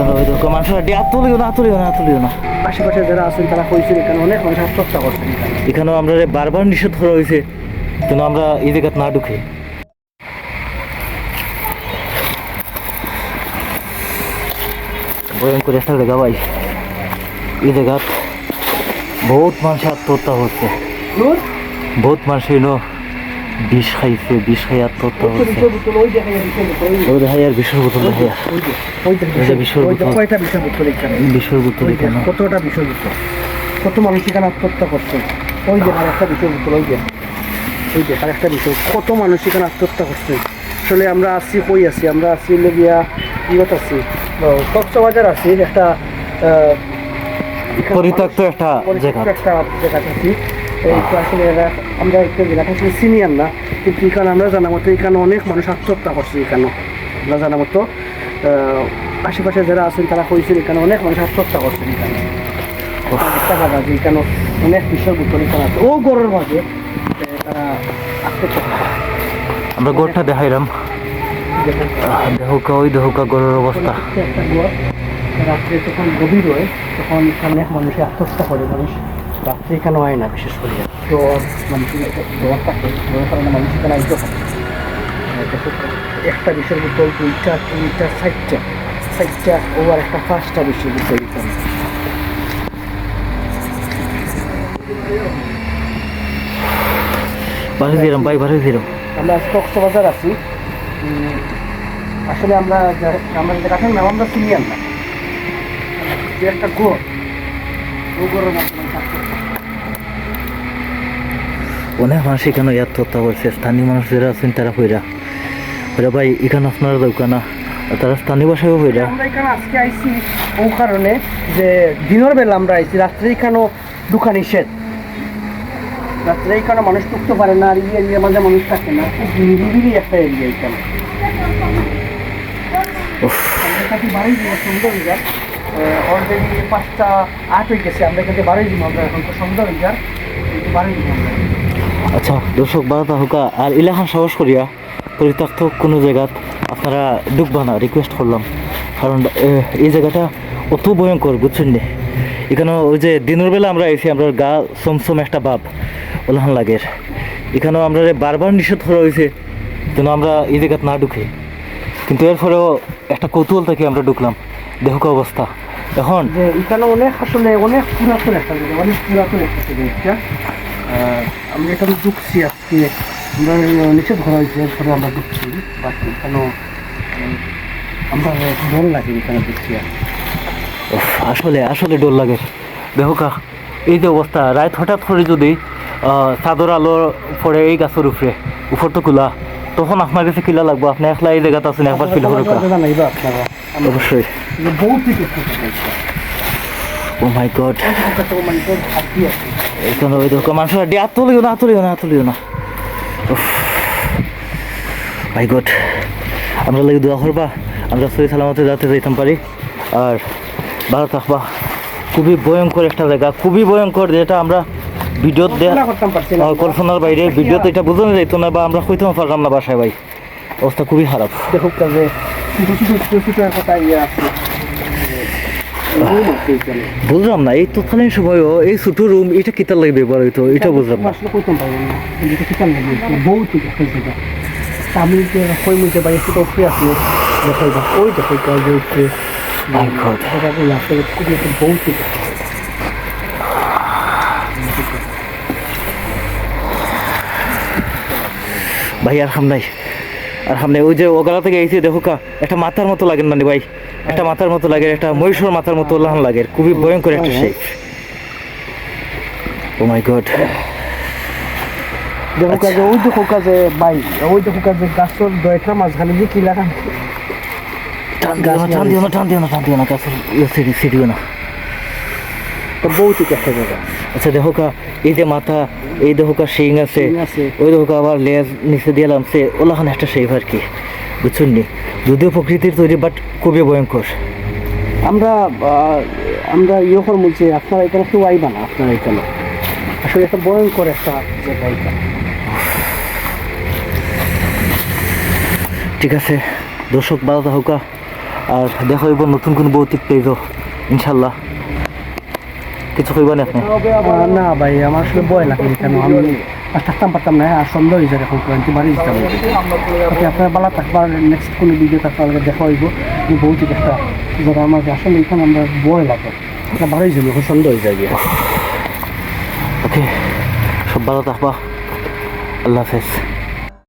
এখানে ওই দেখো মানুষ তুলিও না। আশেপাশে যারা আছেন তারা কইছেন এখানে অনেক মানুষ আত্মহত্যা করছেন। এখানেও আমরা বারবার নিষেধ করা হয়েছে যেন আমরা এই জায়গাতে না ঢুকি। ভয়ঙ্কর একটা জায়গা ভাই, এই জায়গাত বহুত মানুষ আত্মহত্যা হচ্ছে, বহুত মানুষ বিষ খাইছে, বিষ খাই আত্মহত্যা হচ্ছে। ওই দেখা আর বিষের বোতল দেখা বিষের বোতল, কয়টা বিষের বোতল এখানে, বিষের বোতল এখানে কতটা বিষের বোতল, কত মানুষ এখানে আত্মহত্যা করছে। ওই যে আরেকটা বিষের বোতল, ওই যে আরেকটা বিষয়, কত মানুষ এখানে আত্মহত্যা করছে। আসলে আমরা আছি কই আছি, আমরা আছি লেগিয়া ইয়ত আছি, কক্সবাজার আছি, একটা পরিত্যক্ত একটা জায়গা আছি। এইটা আসলে আমরা একটা জায়গাটা আসলে সিনিয়র না, কিন্তু এখানে আমরা জানা মতো এখানে অনেক মানুষ আত্মহত্যা করছে। এখানে আমরা জানা মতো আশেপাশে যারা আছেন তারা কইছেন এখানে অনেক মানুষ আত্মহত্যা করছেন। এখানে একটা জায়গা যে এখানে অনেক বিষয় বোতল এখানে আছে, ও গড়ের মাঝে তারা আত্মহত্যা করছে। আমরা গড়টা দেখাইলাম, দেহুকা ওই দেহুকা গড়ের অবস্থা। একটা গড় রাত্রে যখন গভীর হয় তখন এখানে অনেক মানুষের আত্মহত্যা করে। মানুষ রাত্রে এখানে হয় না, বিশেষ করে জ্বর মানুষের জ্বর থাকে, জ্বরের কারণে মানুষ এখানে আইতে হয়। একটা বিষের বোতল, দুইটা, তিনটা, চারটা ও আর একটা পাঁচটা বিষের বোতল এখানে। আমরা কক্সবাজার আছি। আসলে আমরা যেখানে নাম আমরা সিনিয়র না, যে একটা গড়, ও গড়ের অনেক মানুষ এখানে আত্মহত্যা করছে। স্থানীয় মানুষ যারা আছেন তারা হইরা ভাই এখানে আপনারা দোকানা, তারা স্থানীয় ভাষায় হইরা। আমরা এখানে আজকে আইছি ও কারণে যে দিনের বেলা আমরা আইছি, রাত্রে এখানেও দোকান নিষেধ, রাত্রে এখানে মানুষ ঢুকতে পারে না, আর এরিয়ার মাঝে মানুষ থাকে না, খুব নিরিবিলি একটা এরিয়া এখানে। বাড়ি দিব সুন্দর হয়ে যাক, অলরেডি 5:08 হয়ে গেছে, আমরা এখানে বাড়ি দিব, আমরা এখন তো সুন্দর হয়ে যাক, বাড়ি দিব আমরা। আচ্ছা দর্শক বাধা হোকা আর এলাকার সাহস করিয়া পরিত্যক্ত কোনো জায়গাত আপনারা ঢুকবা না, রিকোয়েস্ট করলাম। কারণ এই জায়গাটা অত ভয়ঙ্কর, বুঝছেন নি। এখানে ওই যে দিনের বেলা আমরা এসে আমরা গা সমসম একটা ভাব ওলাহান লাগে। এখানেও আমরা বারবার নিষেধ করা হয়েছে যেন আমরা এই জায়গাত না ঢুকি, কিন্তু এরপরেও একটা কৌতূহল থেকে আমরা ঢুকলাম। দেখো অবস্থা এখন যে এখানে অনেক আসলে অনেক পুরাতন একটা জায়গা, অনেক পুরাতন একটা জায়গা। আমরা এখানে ঢুকছি আজকে, আমরা নিষেধ করা হয়েছে, এরপরে আমরা ঢুকছি, বাট এখানেও আমরা ডর লাগে এখানে ঢুকছি। আসলে আসলে ডর লাগে। দেখো এই যে অবস্থা, রাত হঠাৎ করে যদি চাদর আলো পড়ে এই গাছের উপর তো খোলা, তখন আপনার কাছে কিলা লাগবো? আপনি একলা এই জায়গাতে আছেন, একবার ফিল করে অবশ্যই। ও মাই গড, এখানে ওই দেখো মানুষ তুলিও না। মাই গড, আমরা লাগে দোয়া করবা আমরা সহি সালামতে যাতে যাইতাম পারি, আর ভালো থাকবা। খুবই ভয়ঙ্কর একটা জায়গা, খুবই ভয়ঙ্কর, যেটা আমরা ভিডিওতে কল্পনার বাইরে, ভিডিওতে এটা বোঝানো যাইতো না, বা আমরা কইতেও পারলাম না বাসায়। ভাই অবস্থা খুবই খারাপ। বুঝলাম না এই তৎকালীন সময়ও এই ছোট রুম এটা কিতার লাগে ব্যবহার হইতো, এটা বুঝলাম না। আমি কই মুঝে ভাই একটু ফ্রি আছে, ওই দেখো ভাই আর খাম নাই, ওই যে ওগালা থেকে এসে দেখো একটা মাথার মতো লাগেন মানে ভাই, একটা মাথার মতো লাগে, একটা মহিষের মাথার মতো লাহান লাগে, খুবই ভয়ঙ্কর একটা শেপ। ও মাই গড, ওই দেখো কাজে ভাই, ওই দেখো কাজে গাছের দয়টা মাঝখানে যে কি লাগান, টান দিও না গাছের সিঁড়িও না। ভৌতিক একটা জায়গা। আচ্ছা দেখো এই যে মাথা, এই দেখো শিং আছে, ওই দেখো আবার লেজ নিচে দিয়ে নামছে, ওলাখানে একটা শেপ আর কি, বুঝছেন নি। যদিও প্রকৃতির তৈরি, বাট খুবই ভয়ঙ্কর। আমরা ইয়ে বলছি, আপনারা এখানে কেউ আইবা না, আপনারা এখানে আসলে একটা ভয়ঙ্কর একটা জায়গা। ঠিক আছে দর্শক, ভালো থাকুকা। আর দেখা হইব নতুন কোনো ভৌতিক পেজও ইনশাল্লাহ। কিছু কইবা না আপনি? না ভাই, আমার আসলে ভয় লাগে কেন, আমি আর থাকতাম পারতাম না, আর সন্দেহ হয়ে যায় এখন পর্যন্ত বাড়ি দিতাম। ওকে, আপনারা ভালো থাকবার, নেক্সট কোনো ভিডিও থাকলে দেখা হইব। আমি ভৌতিক একটা যারা আমাকে আসলে এখানে আমরা ভয় লাগে, এটা বাড়ির জন্য এখন সন্দেহ হয়ে যায় গিয়ে। ওকে, সব ভালো থাকবা, আল্লাহ হাফেজ।